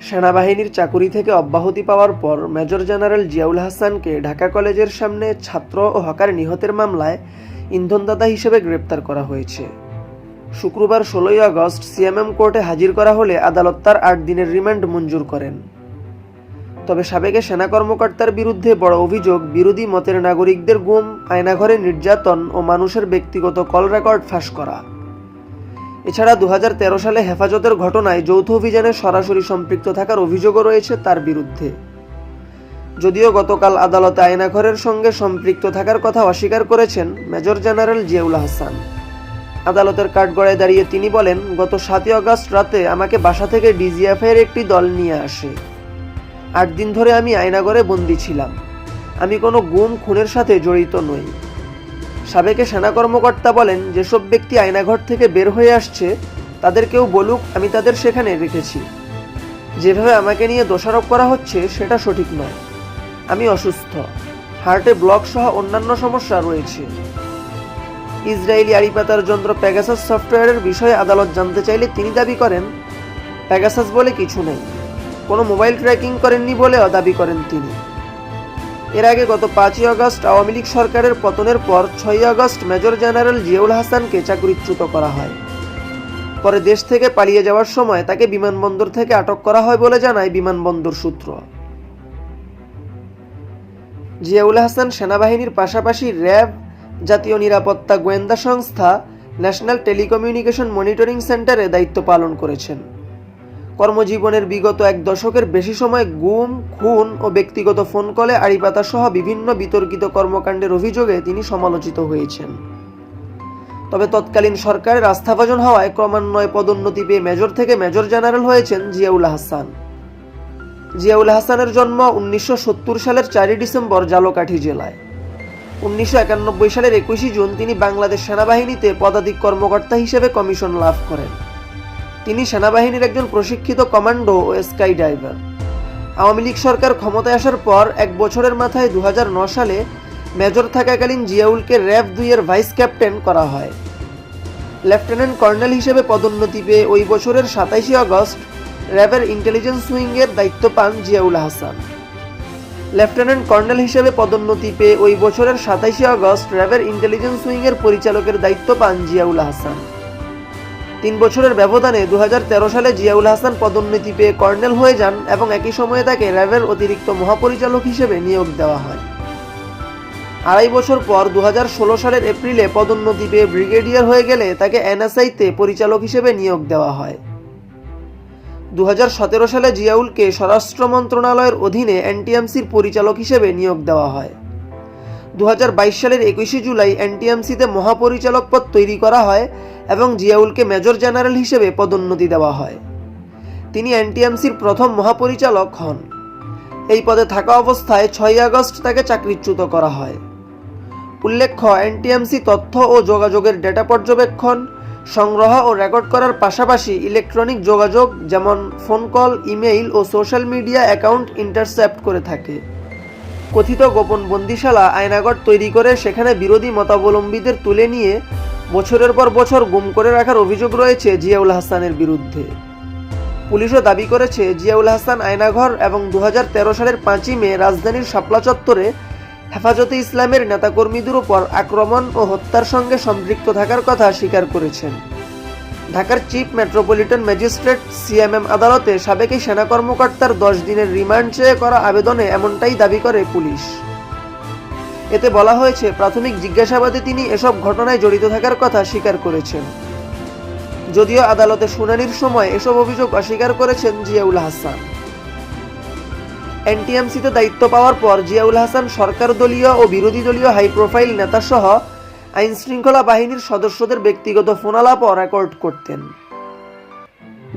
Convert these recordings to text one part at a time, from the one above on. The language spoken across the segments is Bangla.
সেনাবাহিনীর চাকুরি থেকে অব্যাহতি পাওয়ার পর মেজর জেনারেল জিয়াউল হাসানকে ঢাকা কলেজের সামনে ছাত্র ও হকার নিহতের মামলায় ইন্ধনদাতা হিসেবে গ্রেপ্তার করা হয়েছে। শুক্রবার 16 আগস্ট সিএমএম কোর্টে হাজির করা হলে আদালত তার 8 দিনের রিমান্ড মঞ্জুর করেন। তবে সাবেক সেনা কর্মকর্তার বিরুদ্ধে বড় অভিযোগ বিরোধী মতের নাগরিকদের গুম, আয়নাঘরে নির্যাতন ও মানুষের ব্যক্তিগত কল রেকর্ড ফাঁস করা। এছাড়া 2013 সালে হেফাজতের ঘটনায় যৌথ অভিযানে সরাসরি সম্পৃক্ত থাকার অভিযোগও রয়েছে তার বিরুদ্ধে। যদিও গতকাল আদালতে আয়নাঘরের সঙ্গে সম্পৃক্ত থাকার কথা অস্বীকার করেছেন মেজর জেনারেল জিয়াউল হাসান। আদালতের কাঠগড়ায় দাঁড়িয়ে তিনি বলেন, গত 7 আগস্ট রাতে আমাকে বাসা থেকে ডিজিএফআইয়ের একটি দল নিয়ে আসে। 8 দিন ধরে আমি আয়নাঘরে বন্দী ছিলাম। আমি কোনো গুম খুনের সাথে জড়িত নই। সাবেক সেনা কর্মকর্তা বলেন, যেসব ব্যক্তি আয়নাঘর থেকে বের হয়ে আসছে তাদের কেউ বলুক আমি তাদের সেখানে রেখেছি। যেভাবে আমাকে নিয়ে দোষারোপ করা হচ্ছে সেটা সঠিক নয়। আমি অসুস্থ, হার্টে ব্লক সহ অন্যান্য সমস্যা রয়েছে। ইসরায়েলি আড়িপাতার যন্ত্র প্যাগাসাস সফটওয়্যারের বিষয়ে আদালত জানতে চাইলে তিনি দাবি করেন, প্যাগাসাস বলে কিছু নেই, কোনো মোবাইল ট্র্যাকিং করেননি বলেও দাবি করেন তিনি। এর আগে গত 5 আগস্ট আওয়ামী লীগ সরকারের পতনের পর 6 আগস্ট মেজর জেনারেল জিয়াউল হাসানকে চাকরিচ্যুত করা হয়। পরে দেশ থেকে পালিয়ে যাওয়ার সময় তাকে বিমানবন্দর থেকে আটক করা হয় বলে জানায় বিমানবন্দর সূত্র। জিয়াউল হাসান সেনাবাহিনীর পাশাপাশি র্যাব, জাতীয় নিরাপত্তা গোয়েন্দা সংস্থা, ন্যাশনাল টেলিকমিউনিকেশন মনিটরিং সেন্টারে দায়িত্ব পালন করেছেন। কর্মজীবনের বিগত 1 দশকের বেশি সময় গুম, খুন ও ব্যক্তিগত ফোন কলে আড়িপাতা সহ বিভিন্ন বিতর্কিত কর্মকাণ্ডের অভিযোগে তিনি সমালোচিত হয়েছেন। তবে তৎকালীন সরকারের আস্থাভাজন হওয়ায় ক্রমান্বয়ে পদোন্নতি পেয়ে মেজর থেকে মেজর জেনারেল হয়েছেন জিয়াউল হাসান। জিয়াউল হাসানের জন্ম 1970 সালের 4 ডিসেম্বর ঝালকাঠি জেলায়। 1991 সালের 21 জুন তিনি বাংলাদেশ সেনাবাহিনীতে পদাতিক কর্মকর্তা হিসেবে কমিশন লাভ করেন। তিনি সেনাবাহিনীর একজন প্রশিক্ষিত কমান্ডো ও স্কাই ডাইভার। আওয়ামী লীগ সরকার ক্ষমতায় আসার পর 1 বছরের মাথায় 2009 সালে মেজর থাকাকালীন জিয়াউলকে র্যাব 2 এর ভাইস ক্যাপ্টেন করা হয়। লেফটেন্যান্ট কর্নেল হিসেবে পদোন্নতি পেয়ে ওই বছরের 27 আগস্ট র্যাবের ইন্টেলিজেন্স উইংয়ের দায়িত্ব পান জিয়াউল হাসান। লেফটেন্যান্ট কর্নেল হিসেবে পদোন্নতি পেয়ে ওই বছরের 27 আগস্ট র্যাবের ইন্টেলিজেন্স উইংয়ের পরিচালকের দায়িত্ব পান জিয়াউল হাসান। 3 বছরের ব্যবধানে 2013 সালে জিয়াউল হাসান পদোন্নতি পেয়ে কর্নেল হয়ে যান এবং একই সময়ে তাকে র্যাবের অতিরিক্ত মহাপরিচালক হিসেবে নিয়োগ দেওয়া হয়। 2.5 বছর পর 2016 সালের এপ্রিলে পদোন্নতি পেয়ে ব্রিগেডিয়ার হয়ে গেলে তাকে এনএসআইতে পরিচালক হিসেবে নিয়োগ দেওয়া হয়। 2017 সালে জিয়াউলকে স্বরাষ্ট্র মন্ত্রণালয়ের অধীনে এনটিএমসির পরিচালক হিসেবে নিয়োগ দেওয়া হয়। 2022 সালের 21 জুলাই এনটিএমসিতে মহাপরিচালক পদ তৈরি করা হয় এবং জিয়াউলকে মেজর জেনারেল হিসেবে পদোন্নতি দেওয়া হয়। তিনি এনটিএমসির প্রথম মহাপরিচালক হন। এই পদে থাকা অবস্থায় 6 আগস্ট তাকে চাকরিচ্যুত করা হয়। উল্লেখ্য, এনটিএমসি তথ্য ও যোগাযোগের ডেটা পর্যবেক্ষণ, সংগ্রহ ও রেকর্ড করার পাশাপাশি ইলেকট্রনিক যোগাযোগ যেমন ফোন কল, ইমেইল ও সোশ্যাল মিডিয়া অ্যাকাউন্ট ইন্টারসেপ্ট করে থাকে। কথিত গোপন বন্দিশালা, আয়নাঘর তৈরি করে সেখানে বিরোধী মতাবলম্বীদের তুলে নিয়ে বছরের পর বছর গুম করে রাখার অভিযোগ রয়েছে জিয়াউল হাসানের বিরুদ্ধে। পুলিশও দাবি করেছে জিয়াউল হাসান আয়নাঘর এবং 2013 সালের 5 মে রাজধানীর শাপলা চত্বরে হেফাজতে ইসলামের নেতাকর্মীদের উপর আক্রমণ ও হত্যার সঙ্গে সম্পৃক্ত থাকার কথা স্বীকার করেছেন। ঢাকার চিফ মেট্রোপলিটন ম্যাজিস্ট্রেট সিএমএম আদালতে সাবেক সেনা কর্মকর্তার 10 দিনের রিমান্ড চেয়ে করা আবেদনে এমনটাই দাবি করে পুলিশ। এতে বলা হয়েছে, প্রাথমিক জিজ্ঞাসাবাদে তিনি এসব ঘটনায় জড়িত থাকার কথা স্বীকার করেছেন। যদিও আদালতে শুনানির সময় এসব অভিযোগ অস্বীকার করেছেন জিয়াউল হাসান। এনটিএমসিতে দায়িত্ব পাওয়ার পর জিয়াউল হাসান সরকার দলীয় ও বিরোধী দলীয় হাই প্রোফাইল নেতাসহ আইনশৃঙ্খলা বাহিনীর সদস্যদের ব্যক্তিগত ফোনালাপও রেকর্ড করতেন।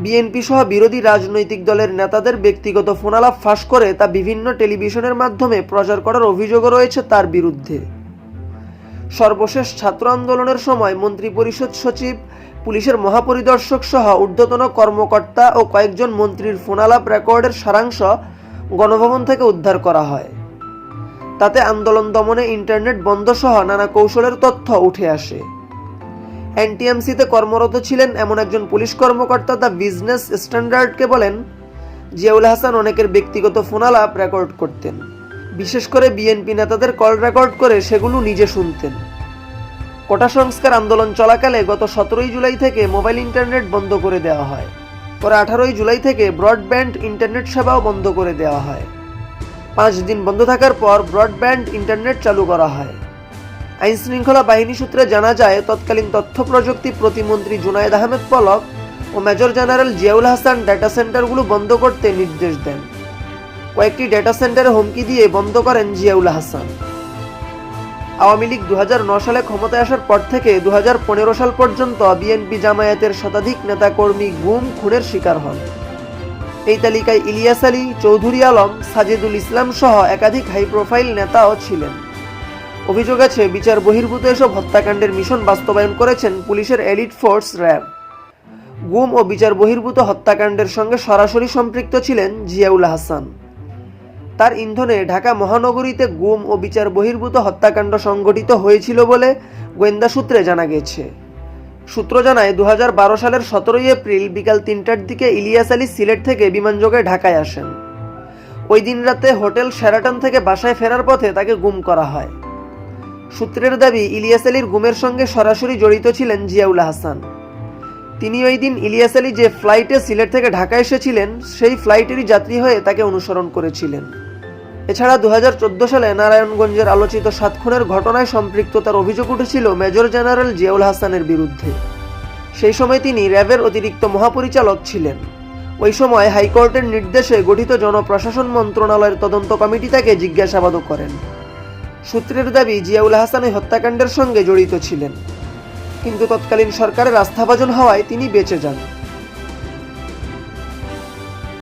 বিএনপি সহ বিরোধী রাজনৈতিক দলের নেতাদের ব্যক্তিগত ফোনালাপ ফাঁস করে তা বিভিন্ন টেলিভিশনের মাধ্যমে প্রচার করার অভিযোগও রয়েছে তার বিরুদ্ধে। সর্বশেষ ছাত্র আন্দোলনের সময় মন্ত্রিপরিষদ সচিব, পুলিশের মহাপরিদর্শক সহ ঊর্ধ্বতন কর্মকর্তা ও কয়েকজন মন্ত্রীর ফোনালাপ রেকর্ডের সারাংশ গণভবন থেকে উদ্ধার করা হয়। তাতে আন্দোলন দমনে ইন্টারনেট বন্ধ সহ নানা কৌশলের তথ্য উঠে আসে। এনটিএমসিতে কর্মরত ছিলেন এমন একজন পুলিশ কর্মকর্তা দ্য বিজনেস স্ট্যান্ডার্ডকে বলেন, জিয়াউল হাসান অনেকের ব্যক্তিগত ফোনালাপ রেকর্ড করতেন। বিশেষ করে বিএনপি নেতাদের কল রেকর্ড করে সেগুলো নিজে শুনতেন। কোটা সংস্কার আন্দোলন চলাকালে গত 17 জুলাই থেকে মোবাইল ইন্টারনেট বন্ধ করে দেওয়া হয়। পরে 18 জুলাই থেকে ব্রডব্যান্ড ইন্টারনেট সেবাও বন্ধ করে দেওয়া হয়। 5 দিন বন্ধ থাকার পর ব্রডব্যান্ড ইন্টারনেট চালু করা হয়। আইনশৃঙ্খলা বাহিনী সূত্রে জানা যায়, তৎকালীন তথ্য প্রযুক্তি প্রতিমন্ত্রী জুনায়েদ আহমেদ পলক ও major general Ziaul Hasan data সেন্টারগুলো বন্ধ করতে নির্দেশ দেন। কয়েকটি ডেটা সেন্টারে হুমকি দিয়ে বন্ধ করেন জিয়াউল হাসান। আওয়ামী লীগ 2009 সালে ক্ষমতায় আসার পর থেকে 2015 সাল পর্যন্ত বিএনপি জামায়াতের শতাধিক নেতাকর্মী গুম খুনের শিকার হন। এই তালিকায় ইলিয়াস আলী, চৌধুরী আলম, সাজেদুল ইসলাম সহ একাধিক হাই প্রোফাইল নেতাও ছিলেন। অভিযোগ আছে, বিচার বহির্ভূত এসব হত্যাকাণ্ডের মিশন বাস্তবায়ন করেছেন পুলিশের এলিট ফোর্স র্যাব। গুম ও বিচার বহির্ভূত হত্যাকাণ্ডের সঙ্গে সরাসরি সম্পৃক্ত ছিলেন জিয়াউল হাসান। তার ইন্ধনে ঢাকা মহানগরীতে গুম ও বিচার বহির্ভূত হত্যাকাণ্ড সংঘটিত হয়েছিল বলে গোয়েন্দা সূত্রে জানা গেছে। সূত্র জানায়, 2012 সালের 17 এপ্রিল বিকাল 3টার দিকে ইলিয়াস আলী সিলেট থেকে বিমানযোগে ঢাকায় আসেন। ওই দিন রাতে হোটেল শেরাটন থেকে বাসায় ফেরার পথে তাকে গুম করা হয়। সূত্রের দাবি, ইলিয়াস আলীর গুমের সঙ্গে সরাসরি জড়িত ছিলেন জিয়াউল হাসান। তিনি ওই দিন ইলিয়াস আলী যে ফ্লাইটে সিলেট থেকে ঢাকা এসেছিলেন, সেই ফ্লাইটেরই যাত্রী হয়ে তাকে অনুসরণ করেছিলেন। এছাড়া 2014 সালে নারায়ণগঞ্জের আলোচিত 7 খুনের ঘটনায় সম্পৃক্ততার অভিযোগ উঠেছিল মেজর জেনারেল জিয়াউল হাসানের বিরুদ্ধে। সেই সময় তিনি র্যাবের অতিরিক্ত মহাপরিচালক ছিলেন। ওই সময় হাইকোর্টের নির্দেশে গঠিত জনপ্রশাসন মন্ত্রণালয়ের তদন্ত কমিটি তাকে জিজ্ঞাসাবাদও করেন। সূত্রের দাবি, জিয়াউল হাসান এই হত্যাকাণ্ডের সঙ্গে জড়িত ছিলেন, কিন্তু তৎকালীন সরকারের আস্থাভাজন হওয়ায় তিনি বেঁচে যান।